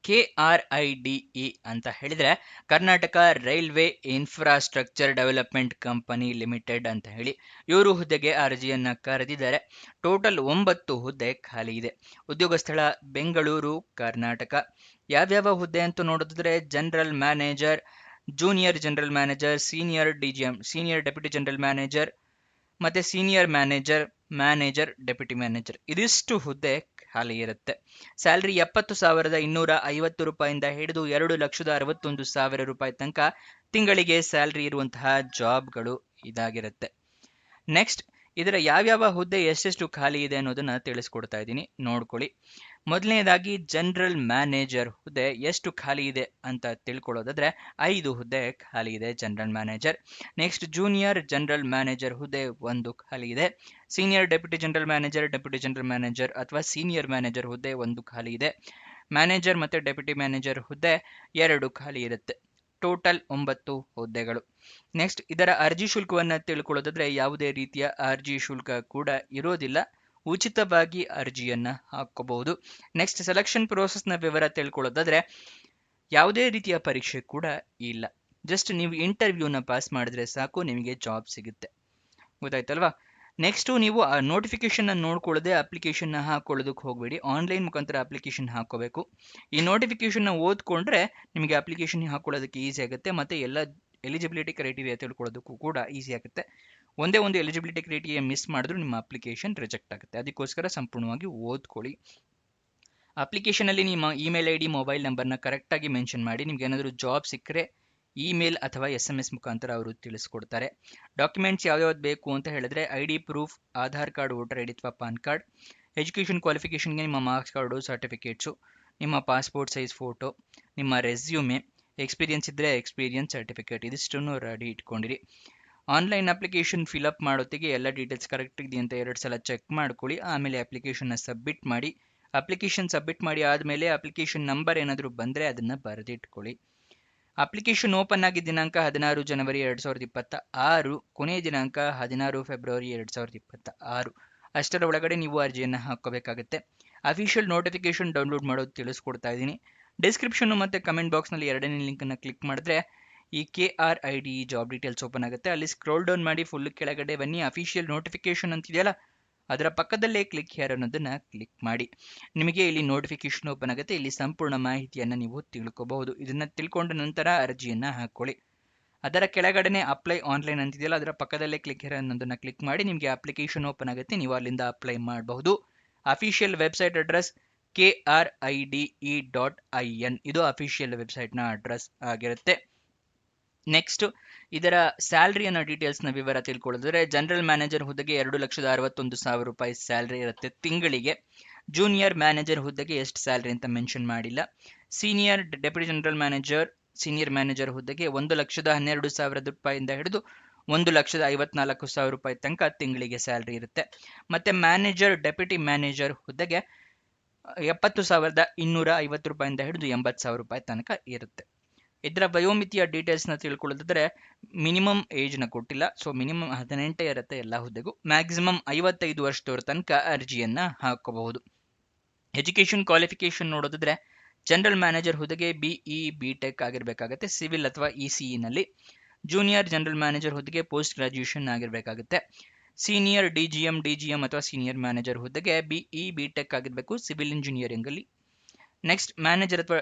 KRIDE ಅಂತ ಹೇಳಿದ್ರೆ Karnataka railway infrastructure development company limited ಅಂತ ಹೇಳಿ ಇವರು ಹುದ್ದೆಗೆ ಅರ್ಜಿಯನ್ನ ಕರೆದಿದ್ದಾರೆ. ಟೋಟಲ್ 9 ಹುದ್ದೆ ಖಾಲಿ ಇದೆ. ಉದ್ಯೋಗ ಸ್ಥಳ ಬೆಂಗಳೂರು, ಕರ್ನಾಟಕ. ಯಾವ್ಯಾವ ಹುದ್ದೆ ಅಂತ ನೋಡಿದ್ರೆ general manager, junior general manager, senior DGM, senior deputy general manager, ಮತ್ತೆ senior manager, manager, deputy manager, ಇದಿಷ್ಟು ಹುದ್ದೆ ಖಾಲಿ ಇರುತ್ತೆ. ಸ್ಯಾಲ್ರಿ 70,250 ರೂಪಾಯಿಂದ ಹಿಡಿದು 2,61,000 ರೂಪಾಯಿ ತನಕ ತಿಂಗಳಿಗೆ ಸ್ಯಾಲ್ರಿ ಇರುವಂತಹ ಜಾಬ್ಗಳು ಇದಾಗಿರುತ್ತೆ. ನೆಕ್ಸ್ಟ್, ಇದರ ಯಾವ್ಯಾವ ಹುದ್ದೆ ಎಷ್ಟೆಷ್ಟು ಖಾಲಿ ಇದೆ ಅನ್ನೋದನ್ನ ತಿಳಿಸ್ಕೊಡ್ತಾ ಇದ್ದೀನಿ, ನೋಡ್ಕೊಳ್ಳಿ. ಮೊದಲನೇದಾಗಿ ಜನರಲ್ ಮ್ಯಾನೇಜರ್ ಹುದ್ದೆ ಎಷ್ಟು ಖಾಲಿ ಇದೆ ಅಂತ ತಿಳ್ಕೊಳ್ಳೋದಾದ್ರೆ 5 ಹುದ್ದೆ ಖಾಲಿ ಇದೆ general manager. Next, junior general manager ಹುದ್ದೆ 1 ಖಾಲಿ ಇದೆ. ಸೀನಿಯರ್ ಡೆಪ್ಯೂಟಿ ಜನರಲ್ ಮ್ಯಾನೇಜರ್ ಅಥವಾ ಸೀನಿಯರ್ ಮ್ಯಾನೇಜರ್ ಹುದ್ದೆ 1 ಖಾಲಿ ಇದೆ. ಮ್ಯಾನೇಜರ್ ಮತ್ತೆ ಡೆಪ್ಯೂಟಿ ಮ್ಯಾನೇಜರ್ ಹುದ್ದೆ 2 ಖಾಲಿ ಇರುತ್ತೆ. ಟೋಟಲ್ 9 ಹುದ್ದೆಗಳು. ನೆಕ್ಸ್ಟ್, ಇದರ ಅರ್ಜಿ ಶುಲ್ಕವನ್ನು ತಿಳ್ಕೊಳ್ಳೋದಾದ್ರೆ ಯಾವುದೇ ರೀತಿಯ ಅರ್ಜಿ ಶುಲ್ಕ ಕೂಡ ಇರೋದಿಲ್ಲ, ಉಚಿತವಾಗಿ ಅರ್ಜಿಯನ್ನ ಹಾಕೋಬಹುದು. ನೆಕ್ಸ್ಟ್, ಸೆಲೆಕ್ಷನ್ ಪ್ರೋಸೆಸ್ನ ವಿವರ ತಿಳ್ಕೊಳ್ಳೋದಾದ್ರೆ ಯಾವುದೇ ರೀತಿಯ ಪರೀಕ್ಷೆ ಕೂಡ ಇಲ್ಲ, ಜಸ್ಟ್ ನೀವು ಇಂಟರ್ವ್ಯೂನ ಪಾಸ್ ಮಾಡಿದ್ರೆ ಸಾಕು, ನಿಮಗೆ ಜಾಬ್ ಸಿಗುತ್ತೆ. ಗೊತ್ತಾಯ್ತಲ್ವಾ? ನೆಕ್ಸ್ಟ್, ನೀವು ಆ ನೋಟಿಫಿಕೇಶನ್ ನೋಡ್ಕೊಳ್ಳದೆ ಅಪ್ಲಿಕೇಶನ್ ಹಾಕೊಳ್ಳೋದಕ್ಕೆ ಹೋಗಬೇಡಿ. ಆನ್ಲೈನ್ ಮುಖಾಂತರ ಅಪ್ಲಿಕೇಶನ್ ಹಾಕೋಬೇಕು. ಈ ನೋಟಿಫಿಕೇಶನ್ ಓದ್ಕೊಂಡ್ರೆ ನಿಮಗೆ ಅಪ್ಲಿಕೇಶನ್ ಹಾಕೊಳ್ಳೋದಕ್ಕೆ ಈಸಿ ಆಗುತ್ತೆ, ಮತ್ತೆ ಎಲ್ಲ ಎಲಿಜಿಬಿಲಿಟಿ ಕ್ರೈಟೀರಿಯಾ ತಿಳ್ಕೊಳ್ಳೋದಕ್ಕೂ ಕೂಡ ಈಸಿ ಆಗುತ್ತೆ. ಒಂದೇ ಒಂದು ಎಲಿಜಿಬಿಲಿಟಿ ಕ್ರೈಟೀರಿಯಾ ಮಿಸ್ ಮಾಡಿದ್ರು ನಿಮ್ಮ ಅಪ್ಲಿಕೇಶನ್ ರಿಜೆಕ್ಟ್ ಆಗುತ್ತೆ. ಅದಕ್ಕೋಸ್ಕರ ಸಂಪೂರ್ಣವಾಗಿ ಓದ್ಕೊಳ್ಳಿ. ಅಪ್ಲಿಕೇಶನ್ ಅಲ್ಲಿ ನಿಮ್ಮ ಇಮೇಲ್ ID, ಮೊಬೈಲ್ ನಂಬರ್ನ ಕರೆಕ್ಟಾಗಿ ಮೆನ್ಷನ್ ಮಾಡಿ. ನಿಮ್ಗೆ ಏನಾದರೂ ಜಾಬ್ ಸಿಕ್ಕರೆ ಇಮೇಲ್ ಅಥವಾ SMS ಮುಖಾಂತರ ಅವರು ತಿಳಿಸ್ಕೊಡ್ತಾರೆ. ಡಾಕ್ಯುಮೆಂಟ್ಸ್ ಯಾವ್ಯಾವ್ದು ಬೇಕು ಅಂತ ಹೇಳಿದ್ರೆ ID proof, Aadhaar card, voter ID ಅಥವಾ ಪಾನ್ ಕಾರ್ಡ್, ಎಜುಕೇಷನ್ ಕ್ವಾಲಿಫಿಕೇಷನ್ಗೆ ನಿಮ್ಮ ಮಾರ್ಕ್ಸ್ ಕಾರ್ಡು, ಸರ್ಟಿಫಿಕೇಟ್ಸು, ನಿಮ್ಮ ಪಾಸ್ಪೋರ್ಟ್ ಸೈಜ್ ಫೋಟೋ, ನಿಮ್ಮ ರೆಸ್ಯೂಮೆ, ಎಕ್ಸ್ಪೀರಿಯನ್ಸ್ ಇದ್ದರೆ ಎಕ್ಸ್ಪೀರಿಯನ್ಸ್ ಸರ್ಟಿಫಿಕೇಟ್, ಇದಿಷ್ಟನ್ನು ರೆಡಿ ಇಟ್ಕೊಂಡಿರಿ. ಆನ್ಲೈನ್ ಅಪ್ಲಿಕೇಶನ್ ಫಿಲಪ್ ಮಾಡೋತ್ತಿಗೆ ಎಲ್ಲ ಡೀಟೇಲ್ಸ್ ಕರೆಕ್ಟ್ ಇದೆಯಾ ಅಂತ 2 ಸಲ ಚೆಕ್ ಮಾಡ್ಕೊಳ್ಳಿ. ಆಮೇಲೆ ಅಪ್ಲಿಕೇಶನ್ನ ಸಬ್ಮಿಟ್ ಮಾಡಿ. ಅಪ್ಲಿಕೇಶನ್ ಸಬ್ಮಿಟ್ ಮಾಡಿ ಆದಮೇಲೆ ಅಪ್ಲಿಕೇಶನ್ ನಂಬರ್ ಏನಾದರೂ ಬಂದರೆ ಅದನ್ನು ಬರೆದಿಟ್ಕೊಳ್ಳಿ. ಅಪ್ಲಿಕೇಶನ್ ಓಪನ್ ಆಗಿ ದಿನಾಂಕ 16 ಜನವರಿ 2026, ಕೊನೆಯ ದಿನಾಂಕ 16 ಫೆಬ್ರವರಿ 2026. ಅಷ್ಟರ ಒಳಗಡೆ ನೀವು ಅರ್ಜಿಯನ್ನು ಹಾಕೋಬೇಕಾಗುತ್ತೆ. ಅಫಿಷಿಯಲ್ ನೋಟಿಫಿಕೇಶನ್ ಡೌನ್ಲೋಡ್ ಮಾಡೋದು ತಿಳಿಸ್ಕೊಡ್ತಾ ಇದ್ದೀನಿ. ಡಿಸ್ಕ್ರಿಪ್ಷನ್ ಮತ್ತು ಕಮೆಂಟ್ ಬಾಕ್ಸ್ನಲ್ಲಿ 2ನೇ ಲಿಂಕನ್ನು ಕ್ಲಿಕ್ ಮಾಡಿದ್ರೆ ಈ KRIDE ಜಾಬ್ ಡೀಟೇಲ್ಸ್ ಓಪನ್ ಆಗುತ್ತೆ. ಅಲ್ಲಿ ಸ್ಕ್ರೋಲ್ ಡೌನ್ ಮಾಡಿ ಫುಲ್ ಕೆಳಗಡೆ ಬನ್ನಿ. ಅಫಿಷಿಯಲ್ ನೋಟಿಫಿಕೇಶನ್ ಅಂತಿದೆಯಲ್ಲ, ಅದರ ಪಕ್ಕದಲ್ಲೇ ಕ್ಲಿಕ್ ಹಿಯರ್ ಅನ್ನೋದನ್ನ ಕ್ಲಿಕ್ ಮಾಡಿ. ನಿಮಗೆ ಇಲ್ಲಿ ನೋಟಿಫಿಕೇಶನ್ ಓಪನ್ ಆಗುತ್ತೆ. ಇಲ್ಲಿ ಸಂಪೂರ್ಣ ಮಾಹಿತಿಯನ್ನು ನೀವು ತಿಳ್ಕೋಬಹುದು. ಇದನ್ನ ತಿಳ್ಕೊಂಡ ನಂತರ ಅರ್ಜಿಯನ್ನ ಹಾಕೊಳ್ಳಿ. ಅದರ ಕೆಳಗಡೆ ಅಪ್ಲೈ ಆನ್ಲೈನ್ ಅಂತಿದೆಯಲ್ಲ, ಅದರ ಪಕ್ಕದಲ್ಲೇ ಕ್ಲಿಕ್ ಹಿಯರ್ ಅನ್ನೋದನ್ನ ಕ್ಲಿಕ್ ಮಾಡಿ. ನಿಮಗೆ ಅಪ್ಲಿಕೇಶನ್ ಓಪನ್ ಆಗುತ್ತೆ, ನೀವು ಅಲ್ಲಿಂದ ಅಪ್ಲೈ ಮಾಡಬಹುದು. ಅಫಿಷಿಯಲ್ ವೆಬ್ಸೈಟ್ ಅಡ್ರೆಸ್ KRIDE.in, ಇದು ಅಫಿಷಿಯಲ್ ವೆಬ್ಸೈಟ್ನ ಅಡ್ರೆಸ್ ಆಗಿರುತ್ತೆ. ನೆಕ್ಸ್ಟ್, ಇದರ ಸ್ಯಾಲ್ರಿಯನ್ನ ಡೀಟೇಲ್ಸ್ನ ವಿವರ ತಿಳ್ಕೊಳ್ಳೋದಾದ್ರೆ ಜನರಲ್ ಮ್ಯಾನೇಜರ್ ಹುದ್ದೆಗೆ 2,61,000 ರೂಪಾಯಿ ಸ್ಯಾಲ್ರಿ ಇರುತ್ತೆ ತಿಂಗಳಿಗೆ. ಜೂನಿಯರ್ ಮ್ಯಾನೇಜರ್ ಹುದ್ದೆಗೆ ಎಷ್ಟು ಸ್ಯಾಲ್ರಿ ಅಂತ ಮೆನ್ಷನ್ ಮಾಡಿಲ್ಲ. Senior deputy general manager, senior manager ಹುದ್ದೆಗೆ 1,12,000 ರೂಪಾಯಿಂದ ಹಿಡಿದು 1,54,000 ರೂಪಾಯಿ ತನಕ ತಿಂಗಳಿಗೆ ಸ್ಯಾಲ್ರಿ ಇರುತ್ತೆ. ಮತ್ತೆ ಮ್ಯಾನೇಜರ್, ಡೆಪ್ಯೂಟಿ ಮ್ಯಾನೇಜರ್ ಹುದ್ದೆಗೆ 70,250 ರೂಪಾಯಿಂದ ಹಿಡಿದು 80,000 ರೂಪಾಯಿ ತನಕ ಇರುತ್ತೆ. ಇದರ ವಯೋಮಿತಿಯ ಡೀಟೇಲ್ಸ್ನ ತಿಳ್ಕೊಳ್ಳೋದಾದ್ರೆ ಮಿನಿಮಮ್ ಏಜ್ನ ಕೊಟ್ಟಿಲ್ಲ, ಸೊ ಮಿನಿಮಮ್ 18 ಇರುತ್ತೆ ಎಲ್ಲ ಹುದ್ದೆಗೂ. ಮ್ಯಾಕ್ಸಿಮಮ್ 55 ವರ್ಷದವರ ತನಕ ಅರ್ಜಿಯನ್ನ ಹಾಕಬಹುದು. ಎಜುಕೇಷನ್ ಕ್ವಾಲಿಫಿಕೇಶನ್ ನೋಡೋದಾದ್ರೆ ಜನರಲ್ ಮ್ಯಾನೇಜರ್ ಹುದ್ದೆಗೆ BE BTech ಆಗಿರಬೇಕಾಗುತ್ತೆ, ಸಿವಿಲ್ ಅಥವಾ ECE ನಲ್ಲಿ. ಜೂನಿಯರ್ ಜನರಲ್ ಮ್ಯಾನೇಜರ್ ಹುದ್ದೆಗೆ ಪೋಸ್ಟ್ ಗ್ರಾಜ್ಯುಯೇಷನ್ ಆಗಿರಬೇಕಾಗುತ್ತೆ. ಸೀನಿಯರ್ DGM ಅಥವಾ ಸೀನಿಯರ್ ಮ್ಯಾನೇಜರ್ ಹುದ್ದೆಗೆ BE BTech ಆಗಿರಬೇಕು, ಸಿವಿಲ್ ಇಂಜಿನಿಯರಿಂಗ್ ಅಲ್ಲಿ. ನೆಕ್ಸ್ಟ್, ಮ್ಯಾನೇಜರ್ ಅಥವಾ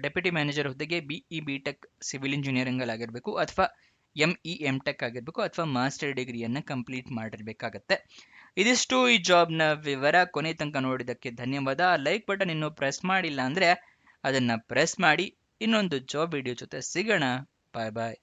ಡೆಪ್ಯೂಟಿ ಮ್ಯಾನೇಜರ್ ಹುದ್ದೆಗೆ BE BTech ಸಿವಿಲ್ ಇಂಜಿನಿಯರಿಂಗ್ ಅಲ್ಲಿ ಆಗಿರಬೇಕು, ಅಥವಾ ME MTech ಆಗಿರಬೇಕು, ಅಥವಾ ಮಾಸ್ಟರ್ ಡಿಗ್ರಿಯನ್ನು ಕಂಪ್ಲೀಟ್ ಮಾಡಿರಬೇಕಾಗತ್ತೆ. ಇದಿಷ್ಟು ಈ ಜಾಬ್ನ ವಿವರ. ಕೊನೆ ತನಕ ನೋಡಿದ್ದಕ್ಕೆ ಧನ್ಯವಾದ. ಲೈಕ್ ಬಟನ್ ಇನ್ನೂ ಪ್ರೆಸ್ ಮಾಡಿಲ್ಲ ಅಂದ್ರೆ ಅದನ್ನ ಪ್ರೆಸ್ ಮಾಡಿ. ಇನ್ನೊಂದು ಜಾಬ್ ವಿಡಿಯೋ ಜೊತೆ ಸಿಗೋಣ. ಬಾಯ್ ಬಾಯ್.